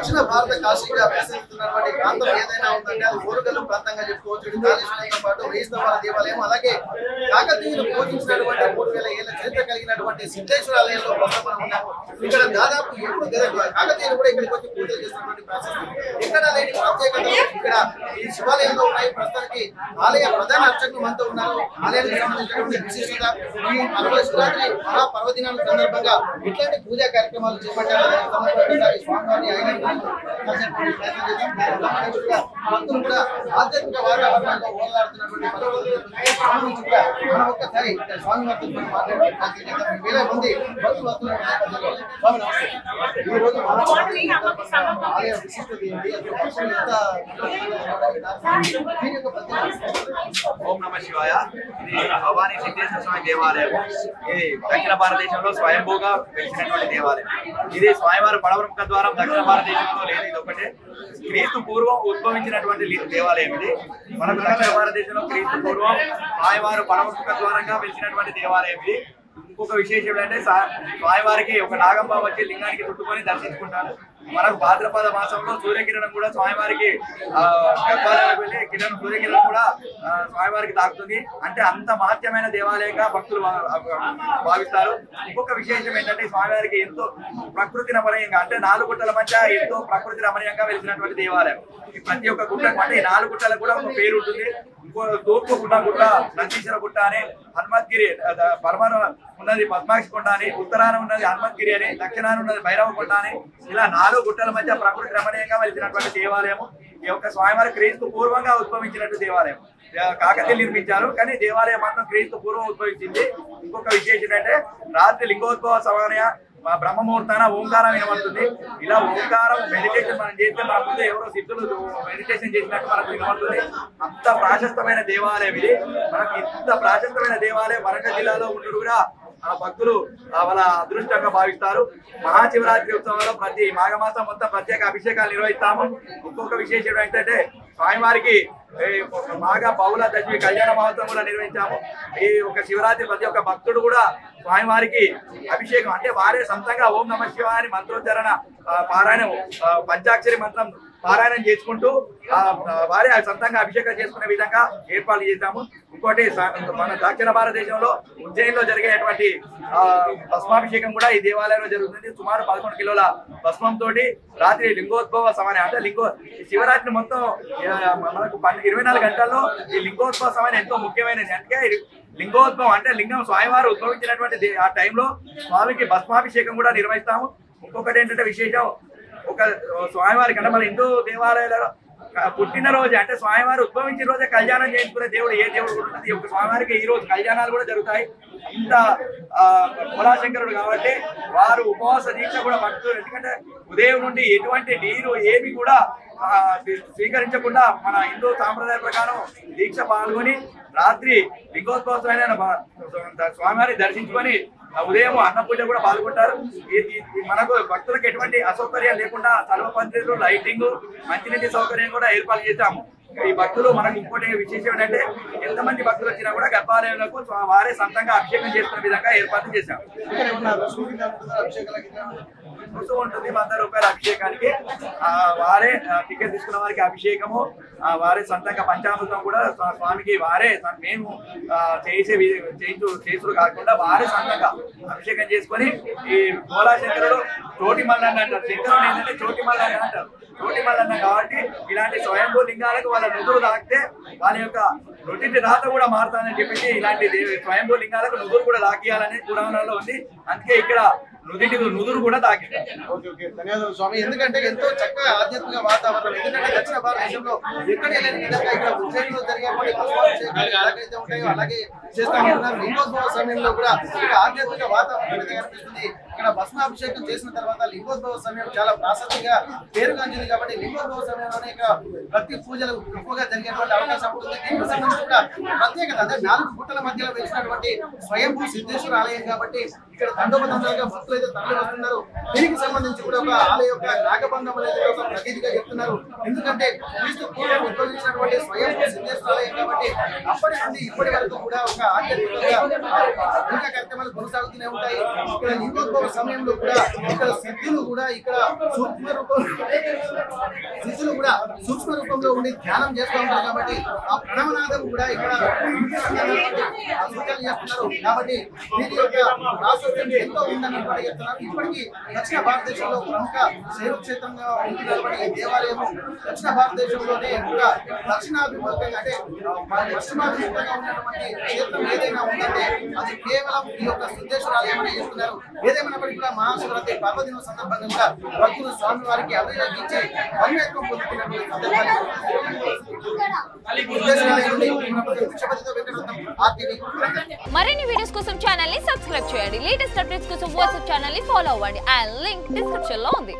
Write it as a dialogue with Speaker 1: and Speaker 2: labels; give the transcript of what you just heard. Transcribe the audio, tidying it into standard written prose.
Speaker 1: దక్షిణ భారత కాశీగా వికసిస్తున్నటువంటి ప్రాంతం ఏదైనా ఉందంటే అది ఓరుగల్లు ప్రాంతంగా చెప్పుకోవచ్చు. ఇది కాళేశ్వరంతో పాటు వేయిస్తవాల దేవాలయం, అలాగే కాకతీయులు పూజించినటువంటి 3000 ఏళ్ల చరిత్ర కలిగినటువంటి సిద్ధేశ్వర ఆలయంలో మనం ఉన్నాము. ఇక్కడ దాదాపు కాకతీయులు కూడా ఇక్కడికి వచ్చి పూజలు చేస్తున్నటువంటి ప్రాసెస్ ఇక్కడ లేని ప్రత్యేకత ఇక్కడ ఈ శివాలయంలో ఉన్నాయి. ప్రస్తుతానికి ఆలయ ప్రధాన అర్చకులు మనతో ఉన్నారు. ఆలయానికి సంబంధించినటువంటి విశిష్టత ఈ శివరాత్రి మహాపర్వదినాల సందర్భంగా ఇట్లాంటి పూజా కార్యక్రమాలు చేపట్టారు. స్వామివారిని భక్తులు కూడా ఆధ్యాత్మిక వాతావరణంలో ఓలాడుతున్నటువంటి సంబంధించి కూడా మనం ఒక్కసారి స్వామివారితో మాట్లాడే ప్రయత్నం చేద్దాం. వేల మంది భక్తులు వస్తున్న స్వామి నమస్తే. ఈ రోజు ఆలయ విశిష్టత ఏంటి?
Speaker 2: ఓం నమ శివాయ. ఇది భవానీ సిద్ధేశ్వర స్వామి దేవాలయం. ఇది దక్షిణ భారతదేశంలో స్వయంభూగా వెలిసినటువంటి దేవాలయం. ఇది స్వామివారి పడవముఖ ద్వారం దక్షిణ భారతదేశంలో లేదు. ఇది ఒకటే క్రీస్తు పూర్వం ఉద్భవించినటువంటి దేవాలయం. ఇది మనకు దక్షిణ భారతదేశంలో క్రీస్తు పూర్వం స్వామివారు పడవముఖ ద్వారంగా వెలిసినటువంటి దేవాలయం. ఇది ఇంకొక విశేషం ఏంటంటే స్వామివారికి ఒక నాగంబ వచ్చి లింగానికి చుట్టుకొని దర్శించుకుంటారు. మనకు భాద్రపద మాసంలో సూర్యకిరణం కూడా స్వామివారికి గర్భాలయాలకు వెళ్ళి సూర్యకిరణం కూడా స్వామివారికి తాకుతుంది. అంటే అంత మహత్యమైన దేవాలయంగా భక్తులు భావిస్తారు. ఇంకొక విశేషం ఏంటంటే స్వామివారికి ఎంతో ప్రకృతి రమణీయంగా అంటే 4 గుట్టల మధ్య ఎంతో ప్రకృతి రమణీయంగా వెలిసినటువంటి దేవాలయం. ప్రతి ఒక్క గుట్టకు అంటే 4 గుట్టలకు కూడా ఒక పేరు ఉంటుంది. ఇంకో తూర్పు గుట్ట నందీశ్వర గుట్ట అని, హనుమద్గిరి పరమాన ఉన్నది పద్మాక్షి కొండ అని, ఉత్తరాన ఉన్నది హనుమద్గిరి అని, దక్షిణాన ఉన్నది భైరవ కొండ అని, ఇలా 4 గుట్టల మధ్య ప్రకృతి రమణీయంగా వెలిసినటువంటి దేవాలయము. ఈ యొక్క స్వామివారి క్రీస్తు పూర్వంగా ఉద్భవించినట్టు దేవాలయం. కాకతీయులు నిర్మించారు, కానీ దేవాలయం మాత్రం క్రీస్తు పూర్వం ఉద్భవించింది. ఇంకొక విశేషం అంటే రాత్రి లింగోద్భవ సమయ బ్రహ్మముహూర్తాన ఓంకారం వినబడుతుంది. ఇలా ఓంకారం మెడిటేషన్ మనం చేస్తే మన ముందు ఎవరో సిద్ధులు మెడిటేషన్ చేసినట్టు మనకు వినబడుతుంది. అంత ప్రాశస్తమైన దేవాలయం ఇది. మనకు ఇంత ప్రాశస్తమైన దేవాలయం వరంగల్ జిల్లాలో ఉండడు కూడా ఆ భక్తులు వాళ్ళ అదృష్టంగా భావిస్తారు. మహాశివరాత్రి ఉత్సవంలో ప్రతి మాఘమాసం మొత్తం ప్రత్యేక అభిషేకాలు నిర్వహిస్తాము. ఇంకొక విశేషం ఏంటంటే స్వామివారికి మాఘ బహుళ దశమి కళ్యాణ మహోత్సవం కూడా నిర్వహించాము. ఈ ఒక శివరాత్రి ప్రతి ఒక్క భక్తుడు కూడా స్వామివారికి అభిషేకం అంటే వారే సొంతంగా ఓం నమ శివాయ అని మంత్రోచ్చరణ పారాయణం పంచాక్షరి మంత్రం పారాయణం చేసుకుంటూ వారే సొంతంగా అభిషేకం చేసుకునే విధంగా ఏర్పాట్లు చేశాము. ఇంకోటి మన దక్షిణ భారతదేశంలో ఉజ్జయిన్లో జరిగేటువంటి భస్మాభిషేకం కూడా ఈ దేవాలయంలో జరుగుతుంది. సుమారు 11 కిలోల భస్మంతో రాత్రి లింగోద్భవ సమయం అంటే శివరాత్రి మొత్తం మనకు 24 గంటల్లో ఈ లింగోద్భవ సమయం ఎంతో ముఖ్యమైనది. అంటే లింగోద్భవం అంటే లింగం స్వామివారు ఉద్భవించినటువంటి ఆ టైంలో స్వామికి భస్మాభిషేకం కూడా నిర్వహిస్తాము. ఇంకొకటి ఏంటంటే విశేషం, ఒక స్వామివారికి అంటే మన హిందూ దేవాలయాలలో పుట్టినరోజు అంటే స్వామివారు ఉద్భవించిన రోజే కళ్యాణం చేయించుకునే దేవుడు ఏ దేవుడు కూడా ఉంటుంది. ఒక స్వామివారికి ఈ రోజు కళ్యాణాలు కూడా జరుగుతాయి. ఇంత కులాశంకరుడు కాబట్టి వారు ఉపవాస దీక్ష కూడా పడుతుంది. ఎందుకంటే ఉదయం నుండి ఎటువంటి నీరు ఏమి కూడా స్వీకరించకుండా మన హిందూ సాంప్రదాయ ప్రకారం దీక్ష పాల్గొని రాత్రి లింగోద్భవమైన స్వామివారిని దర్శించుకొని ఉదయం అన్న పూజ కూడా పాల్గొంటారు. మనకు భక్తులకు ఎటువంటి అసౌకర్యం లేకుండా సర్వ పందిర్లు, లైటింగ్, మంచినీటి సౌకర్యం కూడా ఏర్పాటు చేశాము. ఈ భక్తులు మనకు ఇంకోటి విశేషం ఏంటంటే ఎంతమంది భక్తులు వచ్చినా కూడా గర్భాలయాలకు వారే సొంతంగా అభిషేకం చేసుకునే విధంగా ఏర్పాటు చేశాము. రుసుము ఉంటుంది 100 రూపాయల అభిషేకానికి. వారే టికెట్ తీసుకున్న వారికి అభిషేకము, వారే సొంతంగా పంచామృతం కూడా స్వామికి వారే మేము చేసుడు కాకుండా వారే సొంతంగా అభిషేకం చేసుకొని ఈ గోలా శంకరుడు చోటి మల్లన్న అంటారు. శంకరుడు ఏంటంటే చోటి మల్లన్న అంటారు. చోటి మల్లన్న కాబట్టి ఇలాంటి స్వయంభూ లింగాలకు వాళ్ళ నుదురు తాకితే వాళ్ళ యొక్క నుదిటి రాత కూడా మారుతానని చెప్పేసి ఇలాంటి స్వయంభూ లింగాలకు నుదురు కూడా తాకియాలని పురాణాల్లో ఉంది. అందుకే ఇక్కడ నుదురు కూడా తాకింది.
Speaker 1: ధన్యవాదాలు స్వామి. ఎందుకంటే ఎంతో చక్కగా ఆధ్యాత్మిక వాతావరణం. ఎందుకంటే దక్షిణ భారతదేశంలో ఎక్కడ లేని విధంగా ఇక్కడ ఉజ్జయినిలో జరిగేటువంటి ఎలాగైతే ఉంటాయో అలాగే చేస్తా ఉంటున్నారు. లింగోద్భవ సమయంలో కూడా ఇక్కడ ఆధ్యాత్మిక వాతావరణం కనిపిస్తుంది. ఇక్కడ భస్మాభిషేకం చేసిన తర్వాత లింగోద్భవ సమయం చాలా ప్రాశస్తిగా పేరుగాంచింది కాబట్టి లింగోద్భవ సమయంలోనే ఇక భక్తి పూజలు ఎక్కువగా జరిగేటువంటి అవకాశం ఉంటుంది. దీనికి సంబంధించి కూడా ప్రత్యేకత అంటే 4 గుట్టల మధ్యలో వెలిసినటువంటి స్వయంభూ సిద్ధేశ్వర ఆలయం కాబట్టి ఇక్కడ తండోపతండాలుగా భక్తులు అయితే తరలి వస్తున్నారు. దీనికి సంబంధించి కూడా ఒక ఆలయ యొక్క నాగబంధం అనేది ఒక ప్రతీతిగా చెప్తున్నారు. ఎందుకంటే క్రీస్తు పూర్వం ఉద్భవించినటువంటి స్వయంభూ సిద్ధేశ్వర ఆలయం కాబట్టి అప్పటి నుండి ఇప్పటి వరకు కూడా ఒక ఆధ్యాత్మికంగా ఇంకా కార్యక్రమాలు కొనసాగుతూనే ఉంటాయి. ఇక్కడ లింగోద్భవ సమయంలో కూడా ఇక్కడ సిద్ధులు కూడా ఇక్కడ సూక్ష్మ రూపంలో ఉండి ధ్యానం చేస్తూ ఉంటారు కాబట్టి ఆ ప్రణవనాదం కూడా ఇక్కడ సూచనలు చేస్తున్నారు. కాబట్టి దీని యొక్క ప్రాశస్త్యం ఎంతో ఉందని చెప్తున్నారు. ఇప్పటికీ దక్షిణ భారతదేశంలో ప్రముఖ శైవ క్షేత్రంగా ఉంటున్నటువంటి ఈ దేవాలయము దక్షిణ భారతదేశంలోనే ఒక దక్షిణాభిముఖంగా అంటే పశ్చిమాభిముఖంగా ఉన్నటువంటి క్షేత్రం ఏదైనా ఉందంటే అది కేవలం ఈ యొక్క సిద్ధేశ్వర ఆలయం అని చెప్తున్నారు. ఏదేమైనప్పటికీ కూడా మహాశివరాత్రి పర్వదినం సందర్భంగా భక్తులు స్వామివారికి అభిషేకించి అన్వేషం పొందుతున్నటువంటి సందర్భాన్ని
Speaker 3: మరిన్ని వీడియోస్ కోసం ఛానల్ ని సబ్స్క్రైబ్ చేయండి. లేటెస్ట్ అప్డేట్స్ కోసం వాట్సాప్ ఛానల్ ని ఫాలో అవ్వండి. ఆ లింక్ డిస్క్రిప్షన్ లో ఉంది.